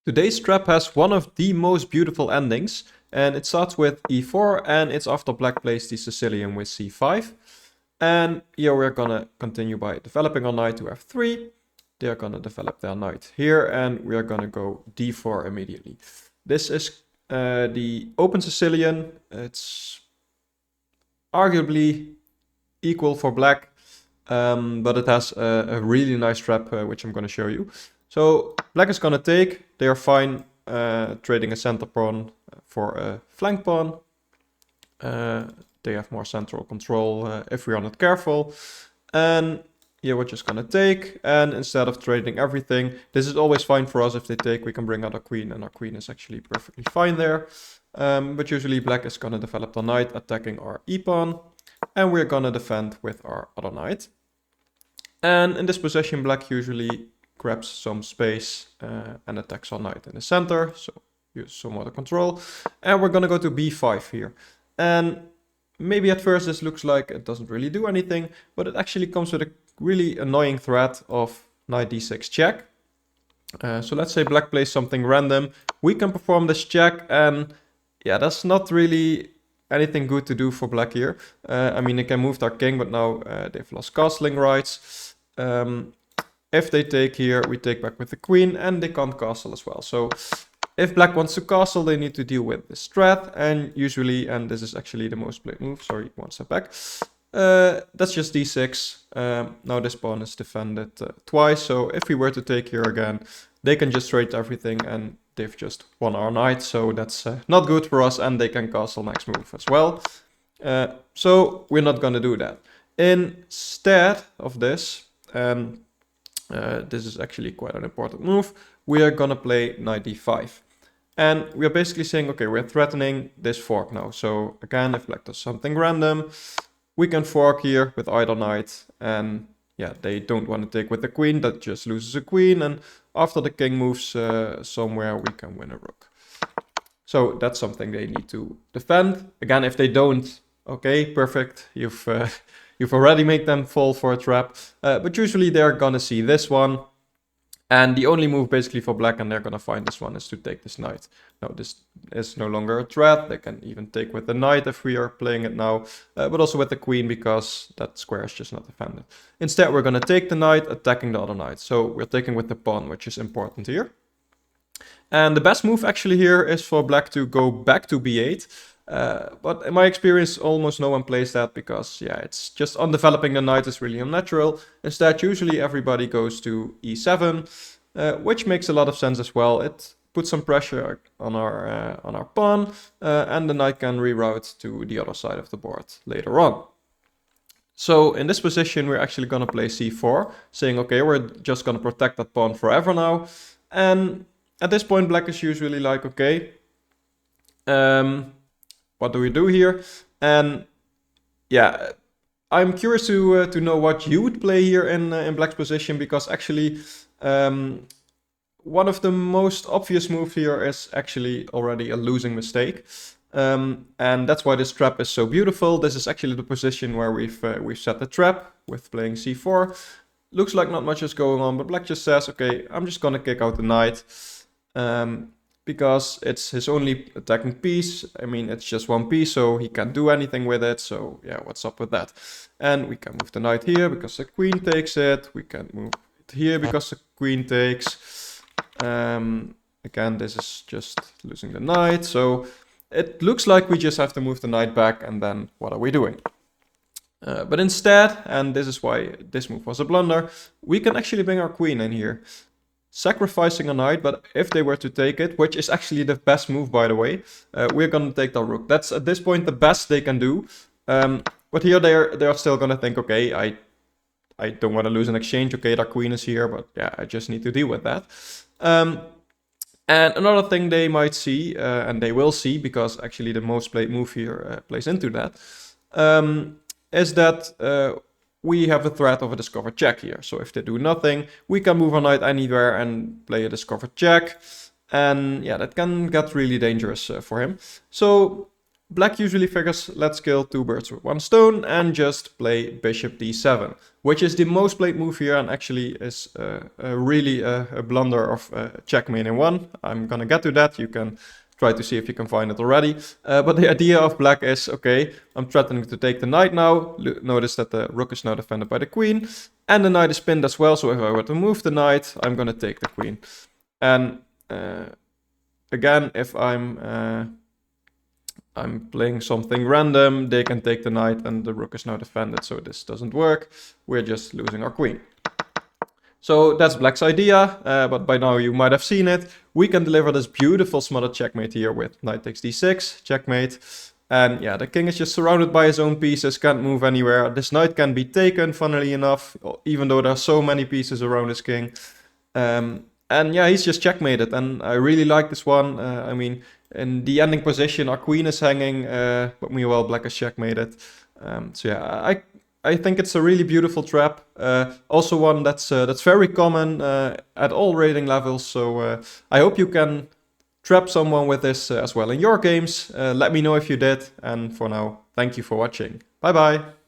Today's trap has one of the most beautiful endings, and it starts with e4, and it's after black plays the Sicilian with c5. And here we're gonna continue by developing our knight to f3. They're gonna develop their knight here, and we're gonna go d4 immediately. This is the open Sicilian. It's arguably equal for black, but it has a really nice trap, which I'm gonna show you. So black is gonna take. They are fine trading a center pawn for a flank pawn. They have more central control if we are not careful. And here we're just gonna take, and instead of trading everything, this is always fine for us. If they take, we can bring out our queen, and our queen is actually perfectly fine there. But usually black is gonna develop the knight, attacking our e-pawn, and we're gonna defend with our other knight. And in this position, black usually grabs some space and attacks our knight in the center, so use some other control. And we're gonna go to b5 here. And maybe at first this looks like it doesn't really do anything, but it actually comes with a really annoying threat of knight d6 check. So let's say black plays something random. We can perform this check, and yeah, that's not really anything good to do for black here. I mean, they can move their king, but now they've lost castling rights. If they take here, we take back with the queen, and they can't castle as well. So if black wants to castle, they need to deal with this threat, and usually, and this is actually the most played move, sorry, one step back, that's just d6. Now this pawn is defended twice, so if we were to take here again, they can just trade everything, and they've just won our knight, so that's not good for us, and they can castle next move as well. So we're not going to do that. Instead of this, this is actually quite an important move, we are gonna play knight d5. And we are basically saying, okay, we're threatening this fork now. So again, if black does something random, we can fork here with either knight. And yeah, they don't want to take with the queen, that just loses a queen. And after the king moves somewhere, we can win a rook. So that's something they need to defend. Again, if they don't, okay, perfect. You've already made them fall for a trap, but usually they're gonna see this one, and the only move basically for black, and they're gonna find this one, is to take this knight. Now this is no longer a threat. They can even take with the knight if we are playing it now, but also with the queen, because that square is just not defended. Instead, we're gonna take the knight, attacking the other knight. So we're taking with the pawn, which is important here. And the best move actually here is for black to go back to b8. But in my experience, almost no one plays that, because yeah, it's just on developing the knight is really unnatural. Instead, usually everybody goes to e7, which makes a lot of sense as well. It puts some pressure on our pawn, and the knight can reroute to the other side of the board later on. So in this position, we're actually going to play c4, saying, okay, we're just going to protect that pawn forever now. And at this point, black is usually like, okay, what do we do here? And yeah, I'm curious to know what you would play here in black's position, because actually one of the most obvious moves here is actually already a losing mistake. And that's why this trap is so beautiful. This is actually the position where we've set the trap with playing c4. Looks like not much is going on, but black just says, okay, I'm just gonna kick out the knight. Because it's his only attacking piece. I mean, it's just one piece, so he can't do anything with it. So yeah, what's up with that? And we can move the knight here because the queen takes it. We can move it here because the queen takes. Again, this is just losing the knight. So it looks like we just have to move the knight back, and then what are we doing? But instead, and this is why this move was a blunder, we can actually bring our queen in here, sacrificing a knight. But if they were to take it, which is actually the best move, by the way, we're gonna take the rook. That's at this point the best they can do. But here they are still gonna think, okay, I don't want to lose an exchange. Okay, their queen is here, but yeah, I just need to deal with that. And another thing they might see, and they will see, because actually the most played move here plays into that, is that we have a threat of a discovered check here. So if they do nothing, we can move our knight anywhere and play a discovered check. And yeah, that can get really dangerous for him. So Black usually figures, let's kill 2 birds with 1 stone and just play bishop d7, which is the most played move here and actually is really a blunder of checkmate in 1. I'm gonna get to that. You can try to see if you can find it already. But the idea of black is, okay, I'm threatening to take the knight now. Notice that the rook is now defended by the queen and the knight is pinned as well. So if I were to move the knight, I'm gonna take the queen. And again, if I'm playing something random, they can take the knight and the rook is now defended, so this doesn't work. We're just losing our queen. So that's black's idea, but by now you might have seen it. We can deliver this beautiful smothered checkmate here with knight takes d6, checkmate. And yeah, the king is just surrounded by his own pieces, can't move anywhere. This knight can be taken, funnily enough, even though there are so many pieces around his king. And yeah, he's just checkmated, and I really like this one. I mean, in the ending position, our queen is hanging, but meanwhile, black is checkmated. So yeah, I think it's a really beautiful trap. Also one that's very common at all rating levels. So I hope you can trap someone with this as well in your games. Let me know if you did. And for now, thank you for watching. Bye bye.